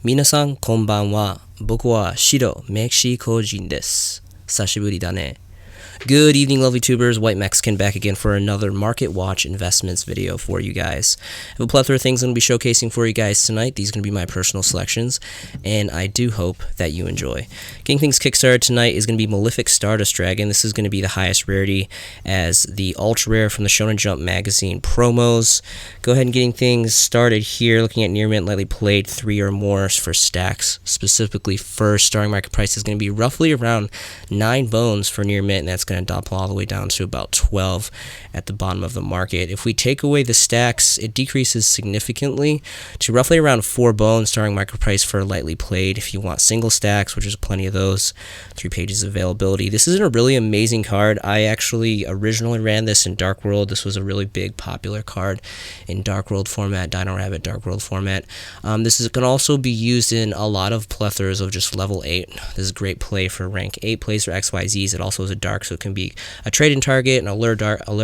皆さんこんばんは。僕は白メキシコ人です。久しぶりだね。Good evening, lovely tubers. White Mexican back again for another Market Watch investments video for you guys. I have a plethora of things I'm going to be showcasing for you guys tonight. These are going to be my personal selections, and I do hope that you enjoy. Getting things kickstarted tonight is going to be Malefic Stardust Dragon. This is going to be the highest rarity as the ultra rare from the Shonen Jump magazine promos. Go ahead and getting things started here. Looking at near mint, lightly played, 3 or more for stacks. Specifically, first starting market price is going to be roughly around 9 bones for near mint, and that's going to drop all the way down to about 12 at the bottom of the market. If we take away the stacks, it decreases significantly to roughly around 4 bones starting market price for lightly played. If you want single stacks, which is plenty of those, 3 pages of availability. This is a really amazing card. I actually originally ran this in Dark World. This was a really big popular card in Dark World format, Dino Rabbit Dark World format. This can also be used in a lot of plethoras of just level 8. This is a great play for rank 8 plays for XYZs. It also is a dark, so it can be a trade-in target, an allure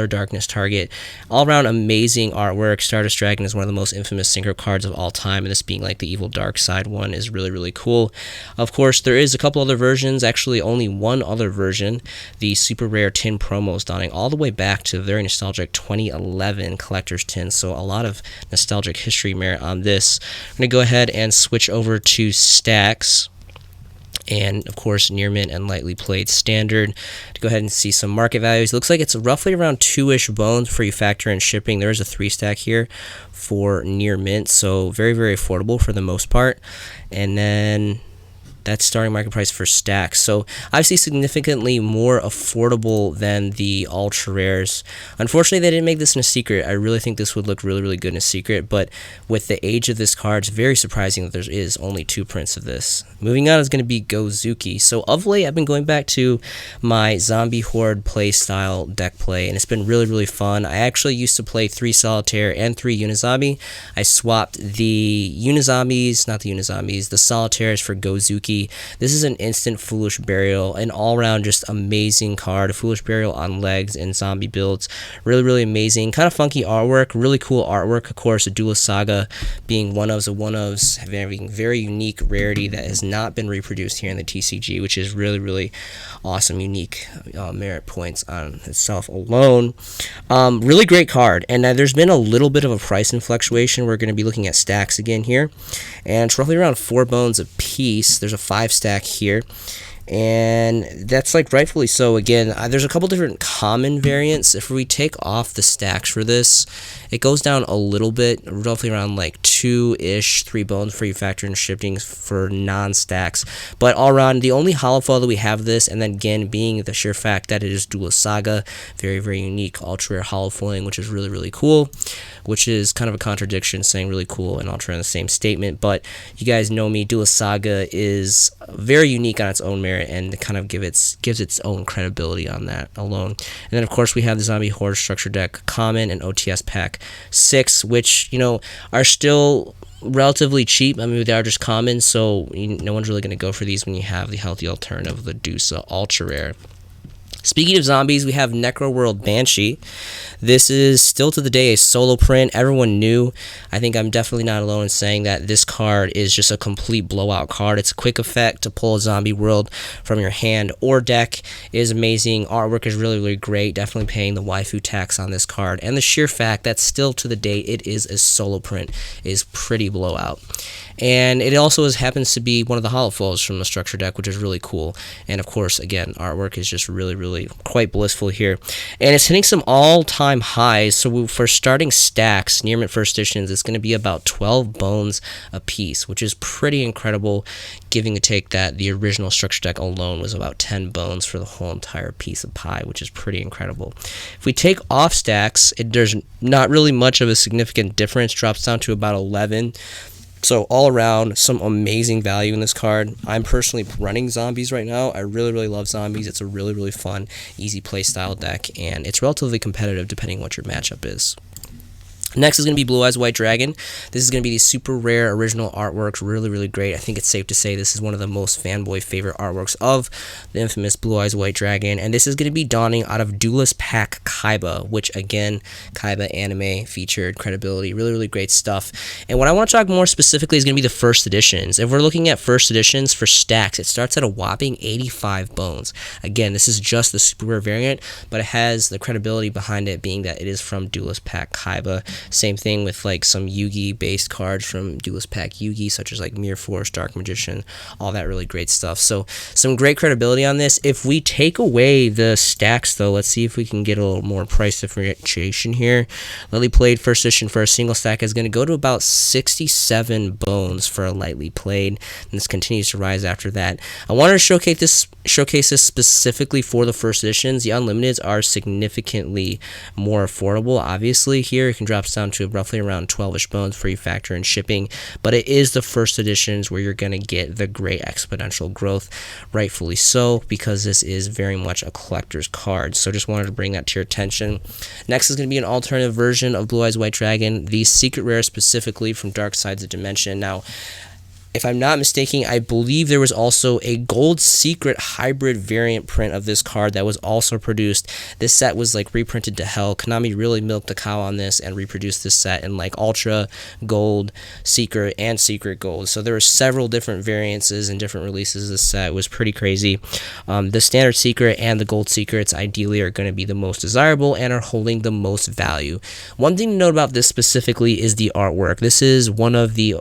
darkness target. All-around amazing artwork. Stardust Dragon is one of the most infamous synchro cards of all time, and this being like the evil dark side one is really, really cool. Of course, there is a couple other versions, actually only one other version, the super rare tin promos dating all the way back to the very nostalgic 2011 collector's tin, so a lot of nostalgic history merit on this. I'm going to go ahead and switch over to stacks. And of course near mint and lightly played standard to go ahead and see some market values. It looks like it's roughly around 2-ish bones before you factor in shipping. There is a 3 stack here for near mint, so very, very affordable for the most part. And then that's starting market price for stacks. So obviously significantly more affordable than the ultra rares. Unfortunately, they didn't make this in a secret. I really think this would look really, really good in a secret, but with the age of this card, it's very surprising that there is only 2 prints of this. Moving on is going to be Gozuki. So of late, I've been going back to my Zombie Horde play style deck play, and it's been really, really fun. I actually used to play 3 Solitaire and 3 Unizombie. I swapped the Unizombies, not the Unizombies, the Solitaires for Gozuki. This is an instant Foolish Burial, an all-around just amazing card. A Foolish Burial on legs in zombie builds. Really, really amazing. Kind of funky artwork, really cool artwork. Of course, a Duelist Saga being one-ofs, having very unique rarity that has not been reproduced here in the TCG, which is really, really awesome, unique merit points on itself alone. Really great card, and there's been a little bit of a price fluctuation. We're going to be looking at stacks again here, and it's roughly around 4 bones a piece. There's a 5 stack here, and that's like rightfully so. Again, there's a couple different common variants. If we take off the stacks for this, it goes down a little bit, roughly around like 2-ish, 3 bones for you factor in shipping for non-stacks. But all around, the only hollow foil that we have this, and then again being the sheer fact that it is Duelist Saga, very, very unique ultra rare hollow foiling, which is really, really cool, which is kind of a contradiction saying really cool and ultra in the same statement. But you guys know me, Duelist Saga is very unique on its own merit, and kind of gives its own credibility on that alone. And then of course we have the Zombie Horde structure deck common and OTS pack 6, which, you know, are still relatively cheap. I mean, they are just common, so no one's really going to go for these when you have the healthy alternative of the Dusa ultra rare. Speaking of zombies, we have Necro World Banshee. This is still to the day a solo print. Everyone knew. I think I'm definitely not alone in saying that this card is just a complete blowout card. It's a quick effect to pull a zombie world from your hand or deck. It is amazing. Artwork is really, really great. Definitely paying the waifu tax on this card. And the sheer fact that still to the day it is a solo print is pretty blowout. And it also happens to be one of the hollow foils from the structure deck, which is really cool. And of course, again, artwork is just really, really quite blissful here. And it's hitting some all-time highs. So for starting stacks, near mint first editions, it's going to be about 12 bones a piece, which is pretty incredible, giving a take that the original structure deck alone was about 10 bones for the whole entire piece of pie, which is pretty incredible. If we take off stacks, there's not really much of a significant difference. Drops down to about 11. So all around, some amazing value in this card. I'm personally running zombies right now. I really, really love zombies. It's a really, really fun, easy play style deck, and it's relatively competitive depending on what your matchup is. Next is going to be Blue Eyes White Dragon. This is going to be the super rare original artwork. Really, really great. I think it's safe to say this is one of the most fanboy favorite artworks of the infamous Blue Eyes White Dragon. And this is going to be dawning out of Duelist Pack Kaiba, which again, Kaiba anime featured credibility. Really, really great stuff. And what I want to talk more specifically is going to be the first editions. If we're looking at first editions for stacks, it starts at a whopping 85 bones. Again, this is just the super rare variant, but it has the credibility behind it being that it is from Duelist Pack Kaiba. Same thing with like some Yugi based cards from Duelist Pack Yugi, such as like Mirror Force, Dark Magician, all that really great stuff. So some great credibility on this. If we take away the stacks though, let's see if we can get a little more price differentiation here. Lily Played first edition for a single stack is going to go to about 67 bones for a lightly played, and this continues to rise after that. I wanted to showcase this specifically for the first editions. The Unlimiteds are significantly more affordable. Obviously here it can drop down to roughly around 12ish bones for you factor in shipping, but it is the first editions where you're going to get the great exponential growth, rightfully so, because this is very much a collector's card. So just wanted to bring that to your attention. Next is going to be an alternative version of Blue Eyes White Dragon, the secret rare specifically from Dark Sides of Dimension. Now, if I'm not mistaken, I believe there was also a gold secret hybrid variant print of this card that was also produced. This set was like reprinted to hell. Konami really milked the cow on this and reproduced this set in like ultra gold, secret, and secret gold. So there were several different variances and different releases of this set. It was pretty crazy. The standard secret and the gold secrets ideally are going to be the most desirable and are holding the most value. One thing to note about this specifically is the artwork. This is one of the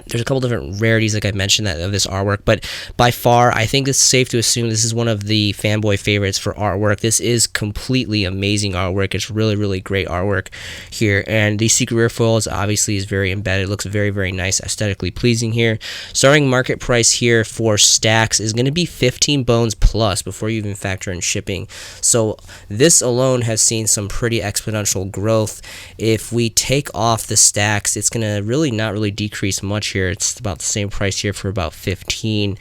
there's a couple different rarities, like I mentioned, of this artwork, but by far, I think it's safe to assume this is one of the fanboy favorites for artwork. This is completely amazing artwork. It's really, really great artwork here, and the secret rare foils obviously is very embedded. It looks very, very nice, aesthetically pleasing here. Starting market price here for stacks is going to be 15 bones plus before you even factor in shipping. So this alone has seen some pretty exponential growth. If we take off the stacks, it's going to really not really decrease much here. It's about the same price here for about 15.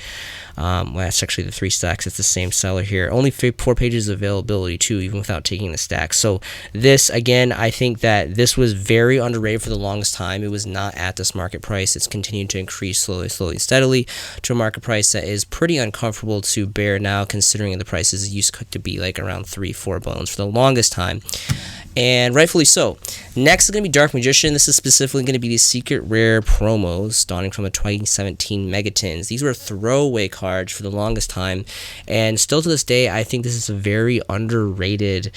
Well, that's actually the 3 stacks. It's the same seller here. Only 4 pages of availability too, even without taking the stacks. So this, again, I think that this was very underrated for the longest time. It was not at this market price. It's continued to increase slowly, steadily to a market price that is pretty uncomfortable to bear now, considering the prices used to be like around 3-4 bones for the longest time. And rightfully so. Next is going to be Dark Magician. This is specifically going to be the secret rare promos dawning from the 2017 Megatins. These were throwaway cards for the longest time, and still to this day, I think this is a very underrated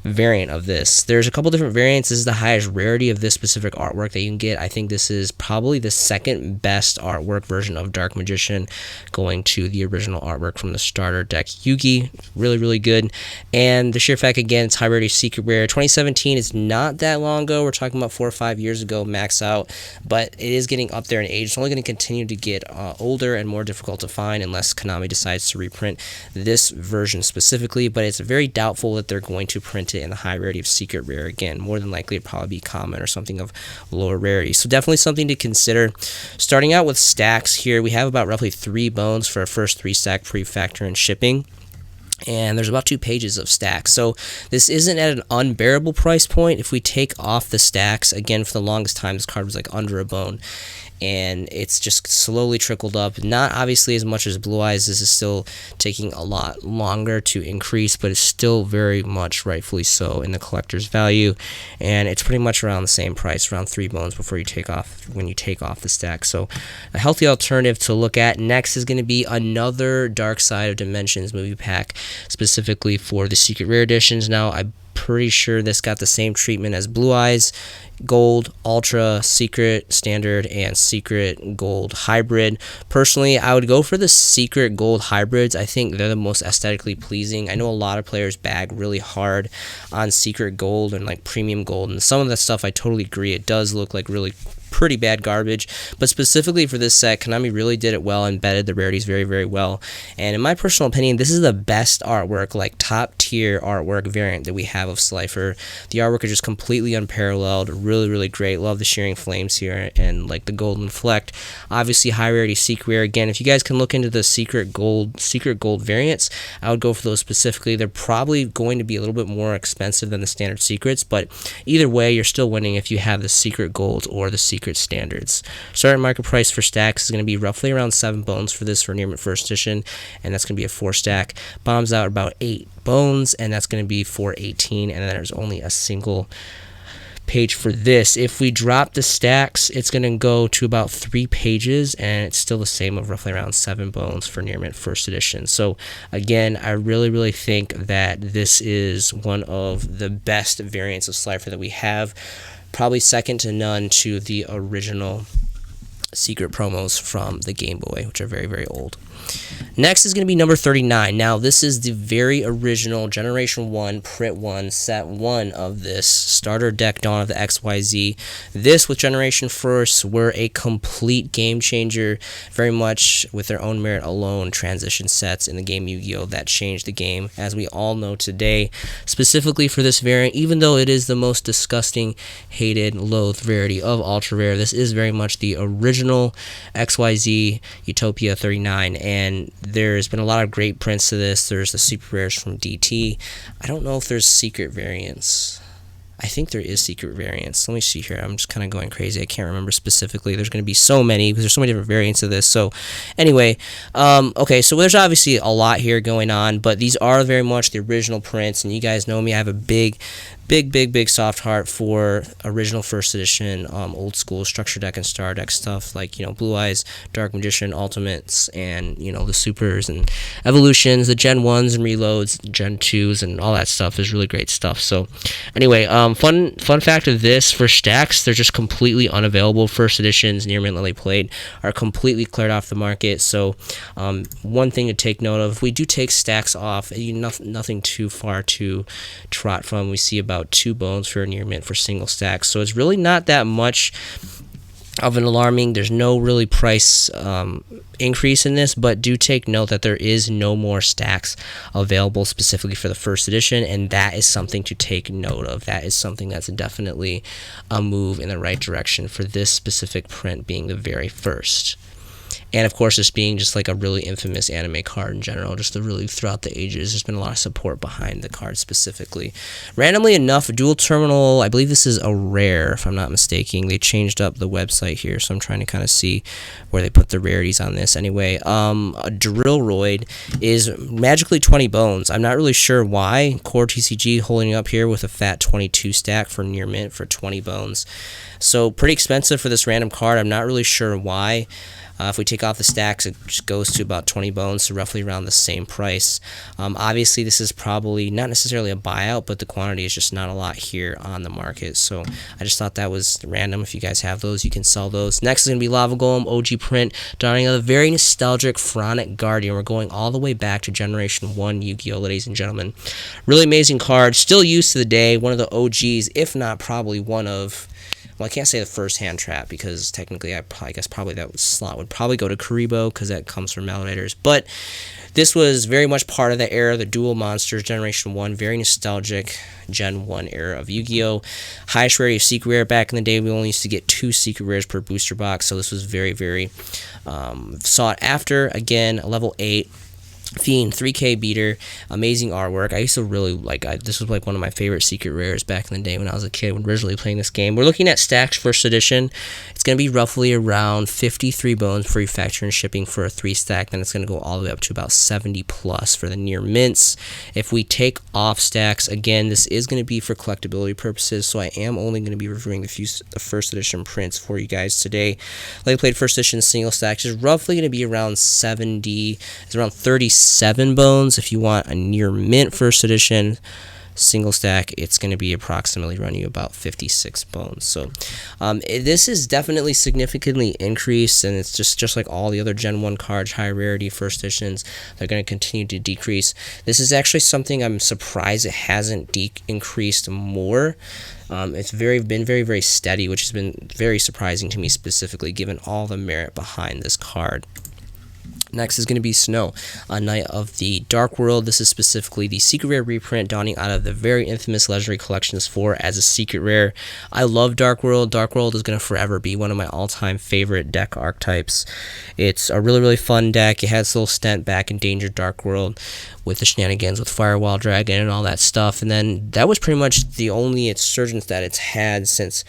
variant of this. There's a couple different variants. This is the highest rarity of this specific artwork that you can get. I think this is probably the second best artwork version of Dark Magician, going to the original artwork from the starter deck Yugi. Really, really good. And the sheer fact, again, it's high rarity secret rare. 2017 is not that long ago. We're talking about 4 or 5 years ago max out, but it is getting up there in age. It's only going to continue to get older and more difficult to find unless Konami decides to reprint this version specifically, but it's very doubtful that they're going to print it in the high rarity of secret rare. Again, more than likely it'd probably be common or something of lower rarity. So definitely something to consider. Starting out with stacks here, we have about roughly 3 bones for our first 3 stack pre-factor and shipping. And there's about 2 pages of stacks. So this isn't at an unbearable price point. If we take off the stacks, again, for the longest time, this card was like under a bone. And it's just slowly trickled up. Not obviously as much as Blue Eyes. This is still taking a lot longer to increase, but it's still very much rightfully so in the collector's value. And it's pretty much around the same price, around 3 bones before you take off when you take off the stack. So a healthy alternative to look at. Next is going to be another Dark Side of Dimensions movie pack, specifically for the secret rare editions. Now, I'm pretty sure this got the same treatment as Blue Eyes. Gold, Ultra, Secret, Standard, and Secret Gold Hybrid. Personally, I would go for the Secret Gold Hybrids. I think they're the most aesthetically pleasing. I know a lot of players bag really hard on Secret Gold and like Premium Gold, and some of that stuff I totally agree. It does look like really pretty bad garbage. But specifically for this set, Konami really did it well, embedded the rarities very, very well. And in my personal opinion, this is the best artwork, like top tier artwork variant that we have of Slifer. The artwork is just completely unparalleled, really, really great. Love the shearing flames here and like the golden fleck. Obviously high rarity secret rare. Again, if you guys can look into the secret gold variants, I would go for those specifically. They're probably going to be a little bit more expensive than the standard secrets, but either way, you're still winning if you have the secret golds or the secret standards. Starting market price for stacks is going to be roughly around 7 bones for this for near mint first edition, and that's going to be a 4 stack. Bombs out about 8 bones, and that's going to be 418, and then there's only a single page for this. If we drop the stacks, it's going to go to about 3 pages, and it's still the same of roughly around 7 bones for near mint first edition. So again, I really, really think that this is one of the best variants of Slifer that we have. Probably second to none to the original secret promos from the Game Boy, which are very, very old. Next is going to be number 39. Now, this is the very original Generation 1, Print 1, Set 1 of this starter deck, Dawn of the XYZ. This, with Generation First, were a complete game changer, very much with their own merit alone, transition sets in the game Yu-Gi-Oh! That changed the game, as we all know today. Specifically for this variant, even though it is the most disgusting, hated, loathed rarity of Ultra Rare, this is very much the original XYZ Utopia 39, and there's been a lot of great prints to this. There's the super rares from DT. I don't know if there's secret variants. I think there is secret variants. Let me see here. I'm just kind of going crazy. I can't remember specifically. There's going to be so many because there's so many different variants of this. So anyway, okay, so there's obviously a lot here going on, but these are very much the original prints, and you guys know me. I have a big soft heart for original first edition, old school structure deck and star deck stuff, like, you know, Blue Eyes, Dark Magician, Ultimates, and, you know, the supers and evolutions, the Gen 1s and reloads, Gen 2s, and all that stuff is really great stuff. So anyway, fun fact of this, for stacks, they're just completely unavailable. First editions, near mint, Lily played, are completely cleared off the market. So one thing to take note of, if we do take stacks off, nothing too far to trot from. We see about 2 bones for a near mint for single stacks, so it's really not that much of an alarming. There's no really price increase in this, but do take note that there is no more stacks available specifically for the first edition, and that is something to take note of. That is something that's definitely a move in the right direction for this specific print being the very first. And of course, this being just like a really infamous anime card in general, just really throughout the ages, there's been a lot of support behind the card specifically. Randomly enough, dual terminal, I believe this is a rare, if I'm not mistaken. They changed up the website here, so I'm trying to kind of see where they put the rarities on this. Anyway, a Drillroid is magically 20 bones. I'm not really sure why. Core TCG holding up here with a fat 22 stack for near mint for 20 bones. So pretty expensive for this random card. I'm not really sure why. If we take off the stacks, it just goes to about 20 bones, so roughly around the same price. Obviously, this is probably not necessarily a buyout, but the quantity is just not a lot here on the market. So I just thought that was random. If you guys have those, you can sell those. Next is going to be Lava Golem, OG print, donning a very nostalgic Pharaonic Guardian. We're going all the way back to Generation 1 Yu-Gi-Oh!, ladies and gentlemen. Really amazing card, still used to the day, one of the OGs, if not probably one of... Well, I can't say the first hand trap because technically I guess probably that slot would probably go to Karibo because that comes from Validators. But this was very much part of the era, the dual monsters, Generation 1, very nostalgic Gen 1 era of Yu-Gi-Oh! Highest rarity of secret rare back in the day. We only used to get 2 secret rares per booster box, so this was very, very sought after. Again, level 8. Fiend, 3K beater, amazing artwork. I used to really like, this was like one of my favorite secret rares back in the day when I was a kid, when originally playing this game. We're looking at stacks first edition. It's going to be roughly around 53 bones for refactor and shipping for a 3 stack. Then it's going to go all the way up to about 70 plus for the near mints. If we take off stacks, again, this is going to be for collectability purposes, so I am only going to be reviewing the first edition prints for you guys today. Like I played first edition single stacks is roughly going to be around 70, it's around 37 bones. If you want a near mint first edition single stack, it's going to be approximately running you about 56 bones. So this is definitely significantly increased, and it's just like all the other Gen 1 cards, high rarity first editions, they're going to continue to decrease. This is actually something I'm surprised it hasn't increased more. It's been very steady, which has been very surprising to me, specifically given all the merit behind this card. Next is going to be Snow, a Knight of the Dark World. This is specifically the secret rare reprint dawning out of the very infamous Legendary Collections 4 as a secret rare. I love Dark World. Dark World is going to forever be one of my all-time favorite deck archetypes. It's a really fun deck. It has a little stint back in Danger Dark World with the shenanigans with Firewall Dragon and all that stuff. And then that was pretty much the only insurgence that it's had since,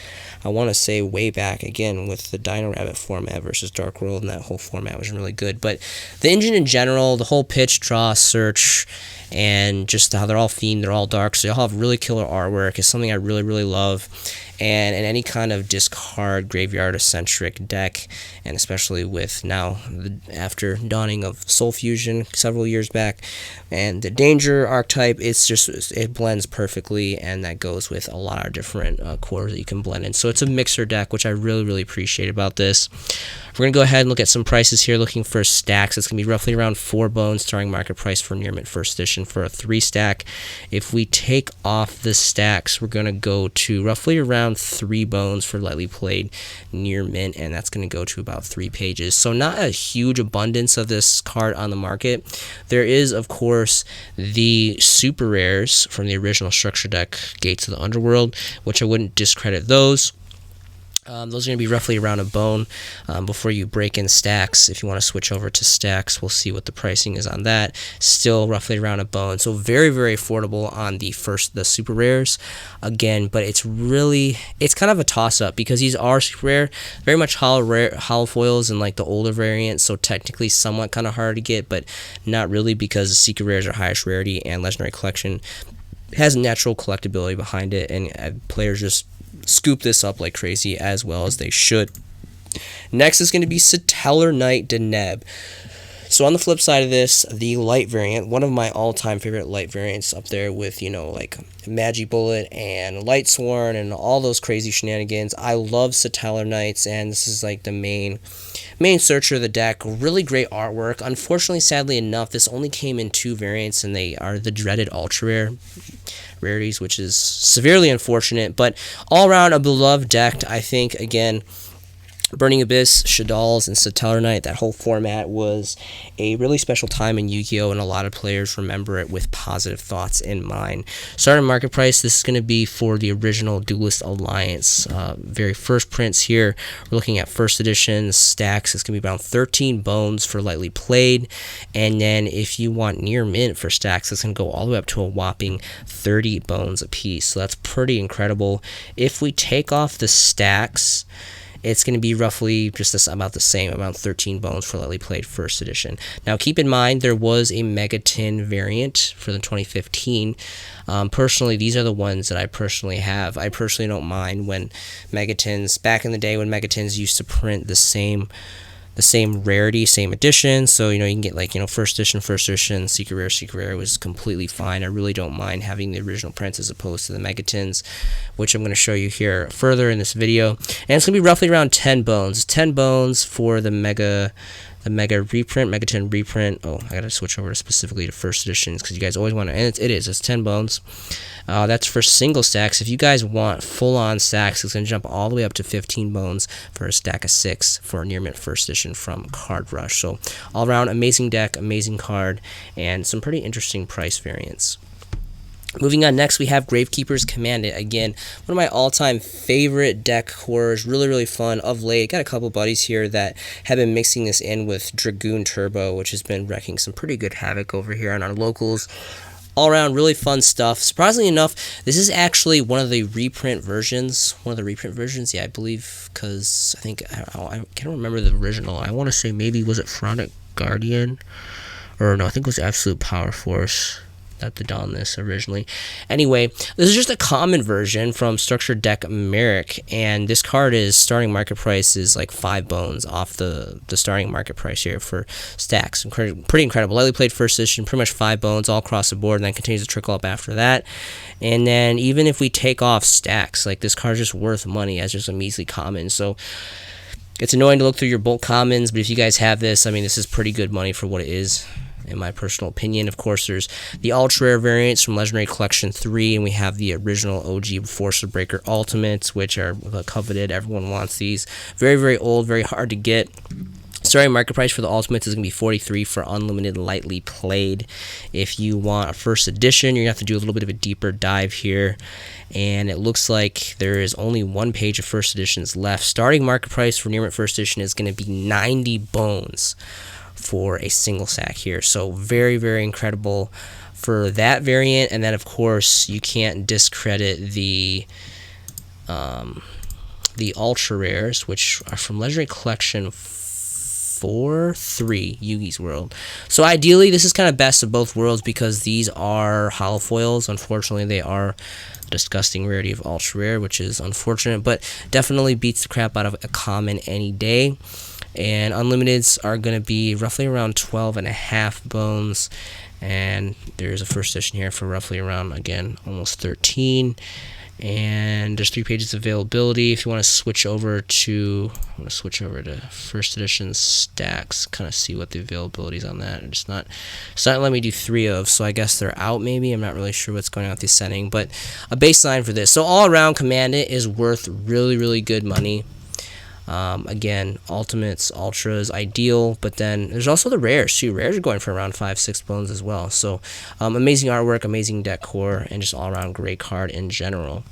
I want to say, way back again with the Dino Rabbit format versus Dark World, and that whole format was really good. But the engine in general, the whole pitch, draw, search, and just how they're all themed, they're all dark, so they all have really killer artwork. It's something I really love. And in any kind of discard graveyard-centric deck, and especially with now, after dawning of Soul Fusion several years back, and the Danger archetype, it blends perfectly, and that goes with a lot of different cores that you can blend in. So it's a mixer deck, which I really appreciate about this. We're going to go ahead and look at some prices here, looking for stacks. It's going to be roughly around 4 bones, starting market price for Near Mint First Edition for a 3-stack. If we take off the stacks, we're going to go to roughly around 3 bones for Lightly Played Near Mint, and that's going to go to about 3 pages. So not a huge abundance of this card on the market. There is, of course, the super rares from the original structure deck, Gates of the Underworld, which I wouldn't discredit those. Those are going to be roughly around a bone before you break in stacks. If you want to switch over to stacks, we'll see what the pricing is on that. Still roughly around a bone. So very affordable on the super rares. Again, but it's kind of a toss-up because these are super rare, very much hollow foils and like the older variants, so technically somewhat kind of hard to get, but not really because the secret rares are highest rarity and Legendary Collection has natural collectability behind it, and players just scoop this up like crazy, as well as they should. Next is going to be Satellar Knight Deneb. So on the flip side of this, the light variant, one of my all-time favorite light variants, up there with, like Magi Bullet and Light Sworn and all those crazy shenanigans. I love Satellar Knights, and this is like the main searcher of the deck. Really great artwork. Unfortunately, sadly enough, this only came in 2 variants, and they are the dreaded ultra rare rarities, which is severely unfortunate, but all around a beloved deck. I think, again, Burning Abyss, Shadal's, and Satellar Knight, that whole format was a really special time in Yu-Gi-Oh! And a lot of players remember it with positive thoughts in mind. Starting market price, this is going to be for the original Duelist Alliance. Very first prints here. We're looking at first edition stacks. It's going to be around 13 bones for Lightly Played. And then if you want Near Mint for stacks, it's going to go all the way up to a whopping 30 bones a piece. So that's pretty incredible. If we take off the stacks, it's going to be roughly just about the same, about 13 bones for Lightly Played First Edition. Now, keep in mind, there was a Megatin variant for the 2015. Personally, these are the ones that I personally have. I personally don't mind when Megatins, back in the day when Megatins used to print the same rarity, same edition, so you can get like first edition, secret rare was completely fine. I really don't mind having the original prints as opposed to the Megatins, which I'm going to show you here further in this video. And it's going to be roughly around 10 bones for the Mega Megatin reprint. Oh, I gotta switch over specifically to first editions because you guys always want to, and it's 10 bones. That's for single stacks. If you guys want full-on stacks, it's gonna jump all the way up to 15 bones for a stack of 6 for a Near Mint First Edition from Card Rush. So all around amazing deck, amazing card, and some pretty interesting price variants. Moving on, next we have Gravekeepers Command. Again, one of my all-time favorite deck cores. Really fun of late. Got a couple buddies here that have been mixing this in with Dragoon Turbo, which has been wrecking some pretty good havoc over here on our locals. All around, really fun stuff. Surprisingly enough, this is actually one of the reprint versions. Yeah, I believe, because I can't remember the original. I want to say maybe, was it Chronic Guardian? Or no, I think it was Absolute Power Force that did on this originally. Anyway, this is just a common version from Structured Deck Merrick, and this card is starting market price is like 5 bones off the starting market price here for stacks. Pretty incredible. Lightly Played First Edition, pretty much 5 bones all across the board, and then continues to trickle up after that. And then even if we take off stacks, like this card is just worth money as just a measly common. So it's annoying to look through your bulk commons, but if you guys have this, I mean, this is pretty good money for what it is. in my personal opinion. Of course, there's the ultra rare variants from Legendary Collection 3, and we have the original OG Force Breaker Ultimates, which are coveted. Everyone wants these. Very, very old, very hard to get. Starting market price for the Ultimates is going to be 43 for unlimited lightly played. If you want a first edition, you're going to have to do a little bit of a deeper dive here. And it looks like there is only one page of first editions left. Starting market price for Near Mint first edition is going to be 90 bones for a single sack here. So very, very incredible for that variant. And then, of course, you can't discredit the ultra rares, which are from Legendary Collection 4-3 Yugi's World. So ideally, this is kind of best of both worlds because these are hollow foils. Unfortunately, they are a disgusting rarity of ultra rare, which is unfortunate, but definitely beats the crap out of a common any day. And unlimiteds are going to be roughly around 12.5 bones, and there's a first edition here for roughly around, again, almost 13. And there's 3 pages of availability. If you want to switch over to, I'm going to switch over to first edition stacks, kind of see what the availability is on that. It's not letting me do 3 of, so I guess they're out maybe. I'm not really sure what's going on with the setting, but a baseline for this. So all around, Command It is worth really, really good money. Again, ultimates, ultras, ideal, but then there's also the rares too. Rares are going for around 5-6 bones as well. So amazing artwork, amazing deck core, and just all around great card in general.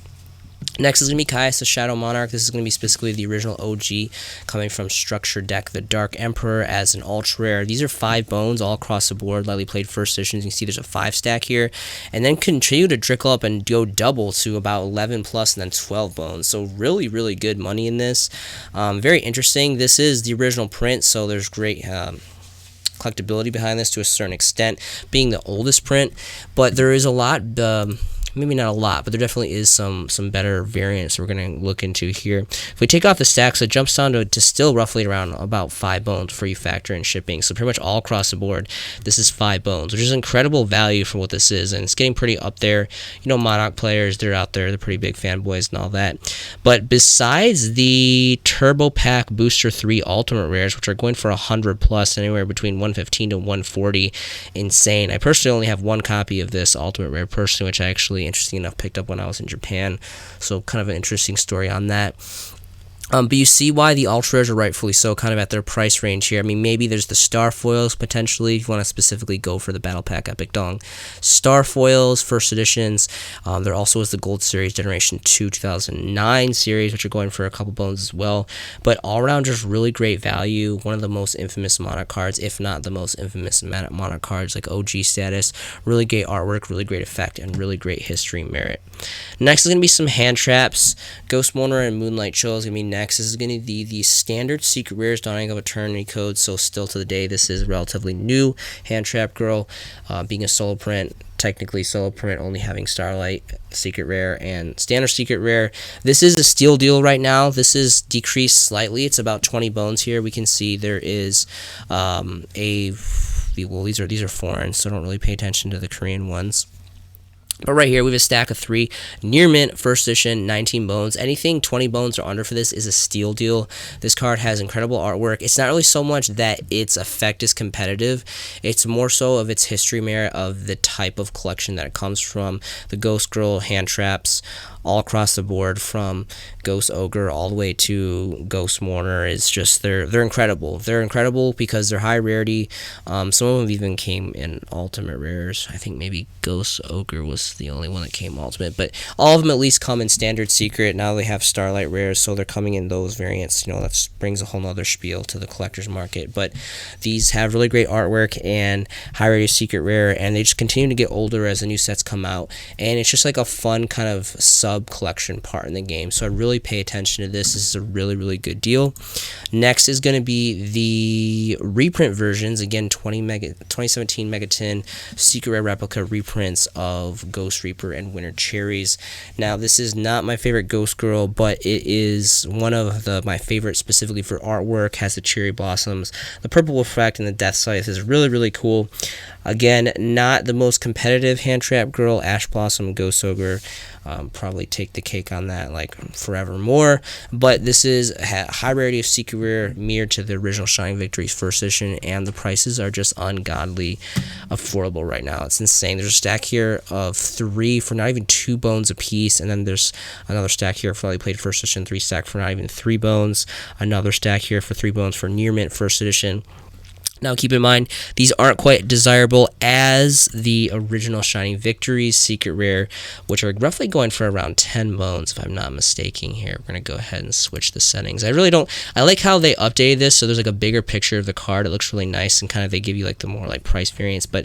Next is going to be Kaisen Shadow Monarch. This is going to be specifically the original OG coming from Structure Deck, the Dark Emperor as an ultra rare. These are 5 bones all across the board, lightly played first editions. You can see there's a 5 stack here, and then continue to trickle up and go double to about 11 plus and then 12 bones. So really, really good money in this. Very interesting. This is the original print, so there's great collectability behind this to a certain extent, being the oldest print, but there is a lot. Maybe not a lot, but there definitely is some better variants we're going to look into here. If we take off the stacks, it jumps down to still roughly around about 5 bones before you factor in shipping. So pretty much all across the board, this is 5 bones, which is incredible value for what this is, and it's getting pretty up there. You know, Monarch players, they're out there, they're pretty big fanboys and all that. But besides the Turbo Pack Booster 3 Ultimate Rares, which are going for 100 plus, anywhere between 115 to 140, insane. I personally only have 1 copy of this Ultimate Rare personally, which I actually, interesting enough, picked up when I was in Japan, so kind of an interesting story on that. But you see why the ultra rares are rightfully so kind of at their price range here. I mean, maybe there's the star foils potentially if you want to specifically go for the Battle Pack Epic Dong. Star foils, first editions. There also is the Gold Series Generation 2 2009 series, which are going for a couple bones as well. But all around, just really great value. One of the most infamous Monarch cards, if not the most infamous Monarch cards, like OG status. Really great artwork, really great effect, and really great history merit. Next is going to be some hand traps. Ghost Mourner and Moonlight Chill is going to be next. This is going to be the standard Secret Rares Dawning of Eternity code, so still to the day, this is relatively new. Hand Trap Girl, being a solo print, technically solo print, only having Starlight Secret Rare and Standard Secret Rare. This is a steal deal right now. This is decreased slightly. It's about 20 bones here. We can see there is well, these are foreign, so don't really pay attention to the Korean ones. But right here, we have a stack of 3 Near Mint first edition, 19 bones. Anything 20 bones or under for this is a steal deal. This card has incredible artwork. It's not really so much that its effect is competitive. It's more so of its history merit of the type of collection that it comes from. The Ghost Girl hand traps all across the board, from Ghost Ogre all the way to Ghost Mourner, is just they're incredible. They're incredible because they're high rarity. Some of them even came in ultimate rares. I think maybe Ghost Ogre was the only one that came ultimate, but all of them at least come in standard secret. Now they have Starlight rares, so they're coming in those variants. You know, that brings a whole nother spiel to the collector's market. But these have really great artwork and high rarity secret rare, and they just continue to get older as the new sets come out, and it's just like a fun kind of sub collection part in the game. So I really pay attention to this. This is a really, really good deal. Next is going to be the reprint versions. Again, 2017 Megaton Secret Rare Replica reprints of Ghost Reaper and Winter Cherries. Now, this is not my favorite Ghost Girl, but it is one of my favorites specifically for artwork. Has the cherry blossoms, the purple effect, and the death scythe is really, really cool. Again, not the most competitive hand trap girl. Ash Blossom, Ghost Ogre, probably really take the cake on that like forevermore. But this is a high rarity of secret rare mirrored to the original Shining Victories first edition, and the prices are just ungodly affordable right now. It's insane. There's a stack here of 3 for not even 2 bones a piece, and then there's another stack here for played first edition 3 stack for not even 3 bones, another stack here for 3 bones for near mint first edition. Now, keep in mind, these aren't quite desirable as the original Shining Victories Secret Rare, which are roughly going for around 10 bones, if I'm not mistaken here. We're going to go ahead and switch the settings. I like how they updated this, so there's like a bigger picture of the card. It looks really nice, and kind of they give you like the more like price variance, but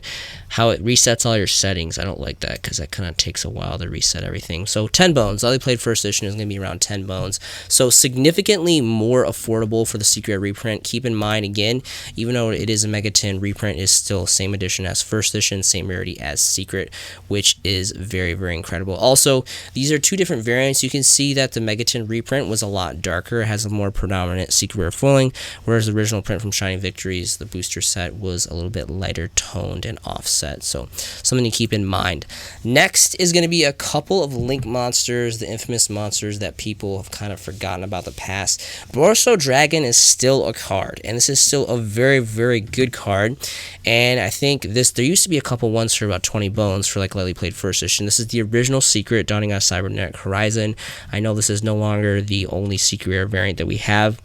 how it resets all your settings, I don't like that, because that kind of takes a while to reset everything. So 10 bones. All they played first edition is going to be around 10 bones. So significantly more affordable for the Secret Rare reprint. Keep in mind, again, even though it is a Mega 10 reprint, is still same edition as first edition, same rarity as secret, which is very, very incredible. Also, these are 2 different variants. You can see that the Mega 10 reprint was a lot darker. It has a more predominant secret rare foiling, whereas the original print from Shining Victories, the booster set, was a little bit lighter toned and offset. So something to keep in mind. Next is going to be a couple of Link monsters, the infamous monsters that people have kind of forgotten about the past. Borso Dragon is still a card, and this is still a very, very good card. And I think there used to be a couple ones for about 20 bones for like lightly played first edition. This is the original secret dawning on Cybernetic Horizon. I know this is no longer the only secret rare variant that we have.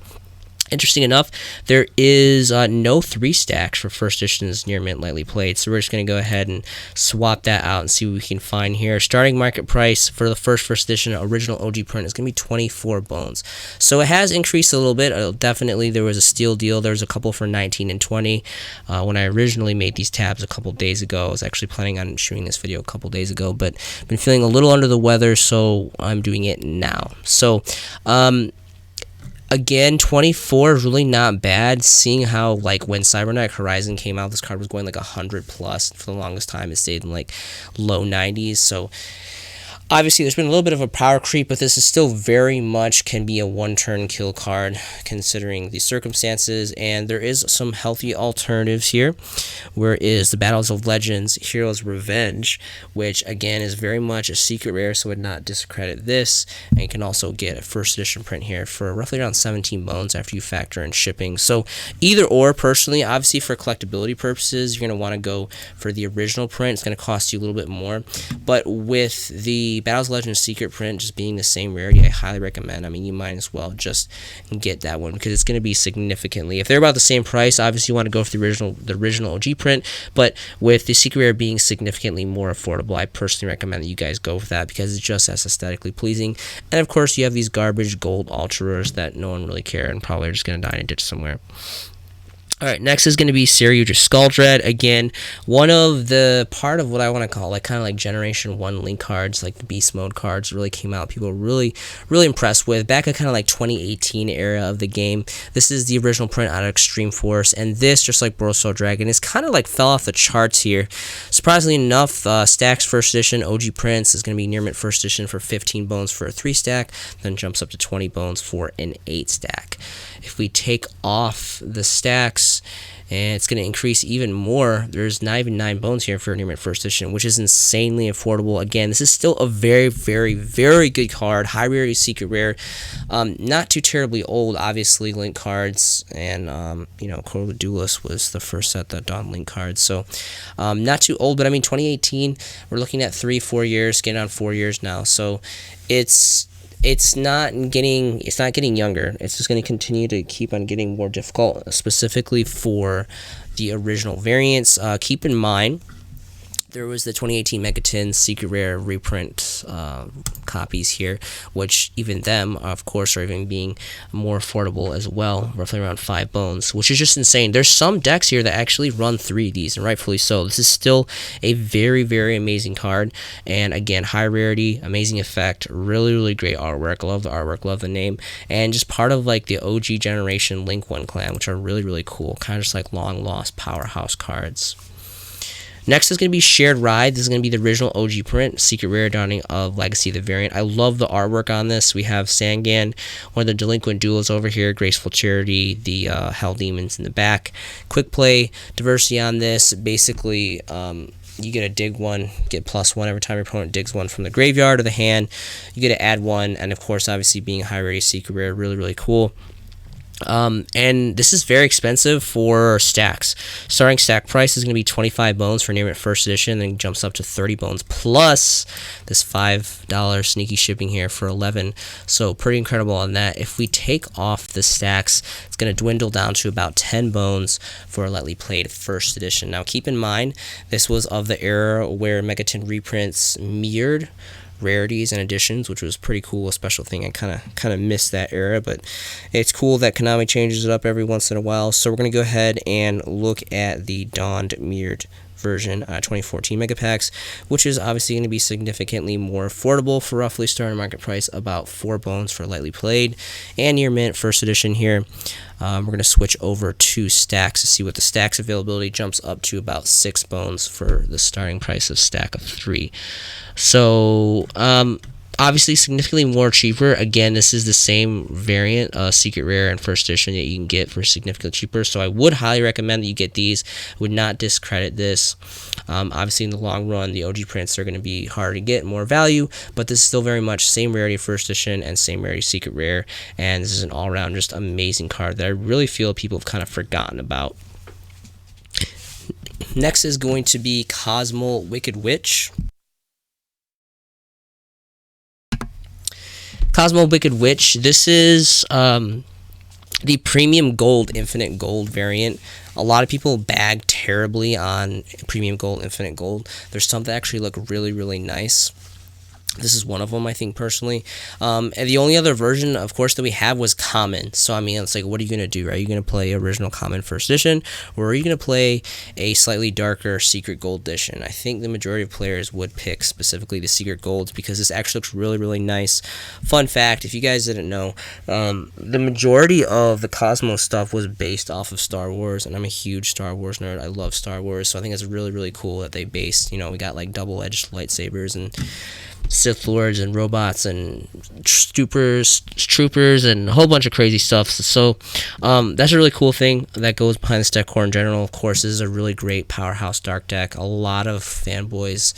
Interesting enough, there is no 3 stacks for first edition's near mint lightly played, so we're just going to go ahead and swap that out and see what we can find here. Starting market price for the first edition original OG print is going to be 24 bones, so it has increased a little bit. Definitely there was a steal deal. There was a couple for 19 and 20 when I originally made these tabs a couple days ago. I was actually planning on shooting this video a couple days ago, but been feeling a little under the weather, so I'm doing it now. So again, 24 is really not bad, seeing how like when Cybernetic Horizon came out, this card was going like 100 plus. For the longest time, it stayed in like low 90s. So obviously, there's been a little bit of a power creep, but this is still very much can be a one-turn kill card considering the circumstances, and there is some healthy alternatives here, where is the Battles of Legends Heroes Revenge, which again is very much a secret rare, so would not discredit this, and you can also get a first edition print here for roughly around 17 bones after you factor in shipping. So either or, personally, obviously for collectability purposes, you're going to want to go for the original print. It's going to cost you a little bit more, but with the Battles of Legends Secret print just being the same rarity, I highly recommend. I mean, you might as well just get that one, because it's going to be significantly, if they're about the same price, obviously you want to go for the original OG print, but with the secret rare being significantly more affordable, I personally recommend that you guys go for that, because it's just as aesthetically pleasing. And of course, you have these garbage gold ultra rares that no one really care and probably are just going to die in a ditch somewhere. Alright, next is going to be Sirius or Skull Dread. Again, one of the part of what I want to call like kind of like Generation 1 Link cards, like the Beast Mode cards, really came out. People were really, really impressed with. Back at kind of like 2018 era of the game, this is the original print out of Extreme Force, and this, just like Borso Dragon, is kind of like fell off the charts here. Surprisingly enough, Stacks First Edition OG Prince is going to be near mint First Edition for 15 bones for a 3 stack, then jumps up to 20 bones for an 8 stack. If we take off the stacks, and it's going to increase even more, there's not even 9 bones here for near mint first edition, which is insanely affordable. Again, this is still a very, very, very good card. High rarity, secret rare. Not too terribly old, obviously. Link cards, and you know, Core Duelist was the first set that donned Link cards, so not too old. But I mean, 2018, we're looking at 3-4 years, getting on 4 years now. So it's not getting younger. It's just going to continue to keep on getting more difficult, specifically for the original variants. Keep in mind, there was the 2018 Mega 10 Secret Rare reprint copies here, which even them, of course, are even being more affordable as well, roughly around 5 bones, which is just insane. There's some decks here that actually run 3 of these, and rightfully so. This is still a very, very amazing card, and again, high rarity, amazing effect, really, really great artwork. Love the artwork, love the name, and just part of like the OG Generation Link 1 clan, which are really, really cool, kind of just like long lost powerhouse cards. Next is going to be Shared Ride. This is going to be the original OG print, Secret Rare dawning of Legacy the variant. I love the artwork on this. We have Sangan, one of the delinquent duels over here, Graceful Charity, the Hell Demons in the back. Quick play, diversity on this. Basically, you get to dig one, get +1 every time your opponent digs one from the graveyard or the hand. You get to add one, and of course, obviously being a high rarity secret rare, really cool. And this is very expensive for stacks. Starting stack price is going to be 25 bones for near mint first edition, then jumps up to 30 bones plus this $5 sneaky shipping here for 11. So pretty incredible on that. If we take off the stacks, it's going to dwindle down to about 10 bones for a lightly played first edition. Now keep in mind, this was of the era where Megaton reprints mirrored rarities and editions, which was pretty cool, a special thing. I kind of missed that era, but it's cool that Konami changes it up every once in a while. So we're going to go ahead and look at the Dawned mirrored version 2014 mega packs, which is obviously going to be significantly more affordable for roughly starting market price, about 4 bones for lightly played and near mint first edition here. We're going to switch over to stacks to see what the stacks availability jumps up to about 6 bones for the starting price of stack of 3. So obviously significantly more cheaper. Again, this is the same variant, secret rare and first edition, that you can get for significantly cheaper. So I would highly recommend that you get these. Would not discredit this. Obviously in the long run, the OG prints are going to be harder to get, more value, but this is still very much same rarity first edition and same rarity secret rare. And this is an all-around just amazing card that I really feel people have kind of forgotten about. Next is going to be Cosmo Wicked Witch. Cosmo Wicked Witch. This is the premium gold, infinite gold variant. A lot of people bag terribly on premium gold, infinite gold. There's some that actually look really nice. This is one of them, I think, personally. And the only other version, of course, that we have was common. So, I mean, it's like, what are you going to do? Are you going to play original common first edition, or are you going to play a slightly darker secret gold edition? I think the majority of players would pick specifically the secret golds because this actually looks really nice. Fun fact, if you guys didn't know, the majority of the Cosmo stuff was based off of Star Wars, and I'm a huge Star Wars nerd. I love Star Wars, so I think it's really cool that they based, you know, we got like double-edged lightsabers and Sith Lords and robots and troopers and a whole bunch of crazy stuff. So that's a really cool thing that goes behind this deck core in general. Of course, this is a really great powerhouse dark deck. A lot of fanboys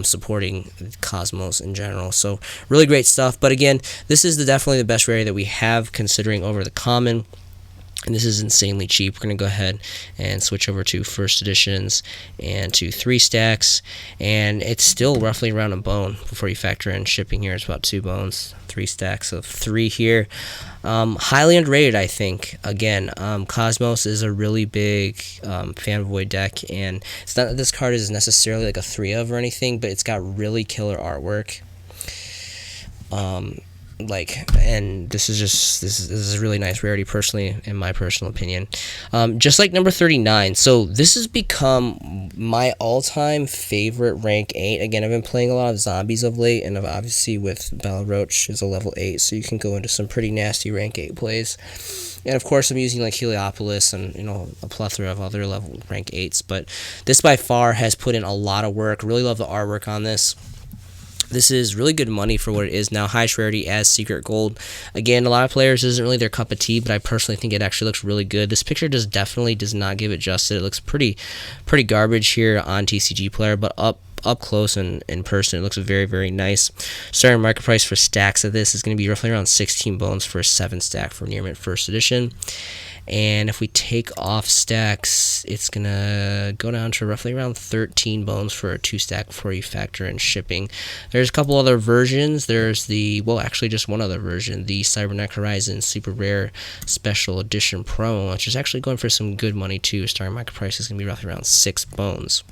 supporting Cosmos in general. So really great stuff. But again, this is definitely the best rarity that we have considering over the common. And this is insanely cheap. We're going to go ahead and switch over to first editions and to 3 stacks. And it's still roughly around a bone before you factor in shipping here. It's about 2 bones, 3 stacks of 3 here. Highly underrated, I think. Again, Cosmos is a really big fanboy deck. And it's not that this card is necessarily like a 3 of or anything, but it's got really killer artwork. And this is a really nice rarity personally, in my personal opinion. Just like number 39, so this has become my all-time favorite rank 8. Again, I've been playing a lot of zombies of late, and obviously with Roach is a level 8, so you can go into some pretty nasty rank 8 plays. And of course I'm using like Heliopolis and, you know, a plethora of other level rank 8s, but this by far has put in a lot of work. Really love the artwork on this. This is really good money for what it is now. Highest rarity as secret gold. Again, a lot of players isn't really their cup of tea, but I personally think it actually looks really good. This picture definitely does not give it justice. It looks pretty garbage here on TCG Player, but up close and in person, it looks very nice. Starting market price for stacks of this is going to be roughly around 16 bones for a 7 stack for near mint first edition. And if we take off stacks, it's going to go down to roughly around 13 bones for a 2 stack before you factor in shipping. There's a couple other versions. There's actually just one other version, the Cybernetic Horizon Super Rare Special Edition Promo, which is actually going for some good money too. Starting market price is going to be roughly around 6 bones.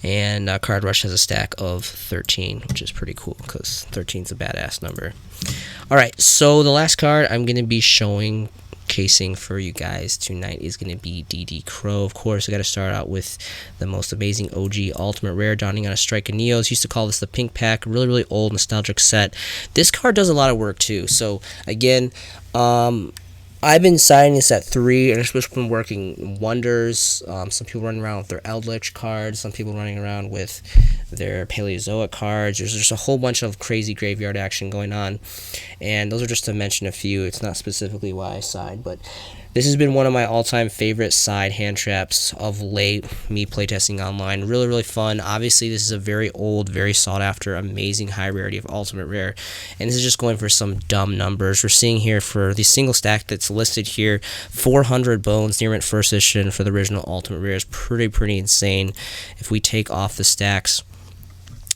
And Card Rush has a stack of 13, which is pretty cool because 13 is a badass number. Alright, so the last card I'm going to be showing casing for you guys tonight is going to be DD Crow. Of course, I got to start out with the most amazing OG Ultimate Rare, Dawning on a Strike of Neos. Used to call this the Pink Pack. Really old nostalgic set. This card does a lot of work too. So again, I've been signing this at 3, and it's been working wonders. Some people running around with their Eldritch cards, some people running around with their Paleozoic cards. There's just a whole bunch of crazy graveyard action going on, and those are just to mention a few. It's not specifically why I signed, but This has been one of my all-time favorite side hand traps of late, me playtesting online. Really, really fun. Obviously, this is a very old, very sought-after, amazing high rarity of ultimate rare, and this is just going for some dumb numbers. We're seeing here for the single stack that's listed here, 400 bones, near mint first edition for the original ultimate rare is pretty insane. If we take off the stacks,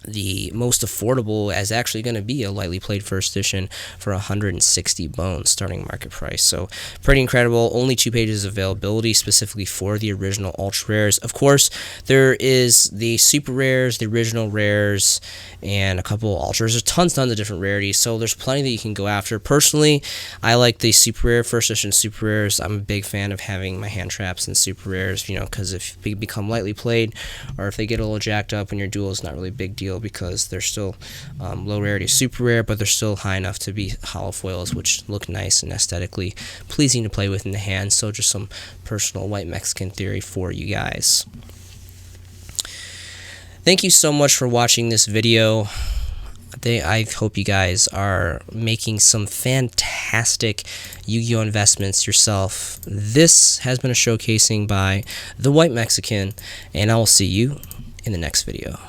the most affordable is actually going to be a lightly played first edition for 160 bones starting market price. So pretty incredible. Only 2 pages of availability specifically for the original ultra rares. Of course, there is the super rares, the original rares, and a couple ultras. There's tons of different rarities, so there's plenty that you can go after. Personally, I like the super rare first edition super rares. I'm a big fan of having my hand traps and super rares, you know, because if they become lightly played or if they get a little jacked up when your duel, is not really a big deal, because they're still low rarity super rare, but they're still high enough to be hollow foils, which look nice and aesthetically pleasing to play with in the hand. So just some personal white Mexican theory for you guys. Thank you so much for watching this video. I hope you guys are making some fantastic Yu-Gi-Oh! Investments yourself. This has been a showcasing by the White Mexican, and I will see you in the next video.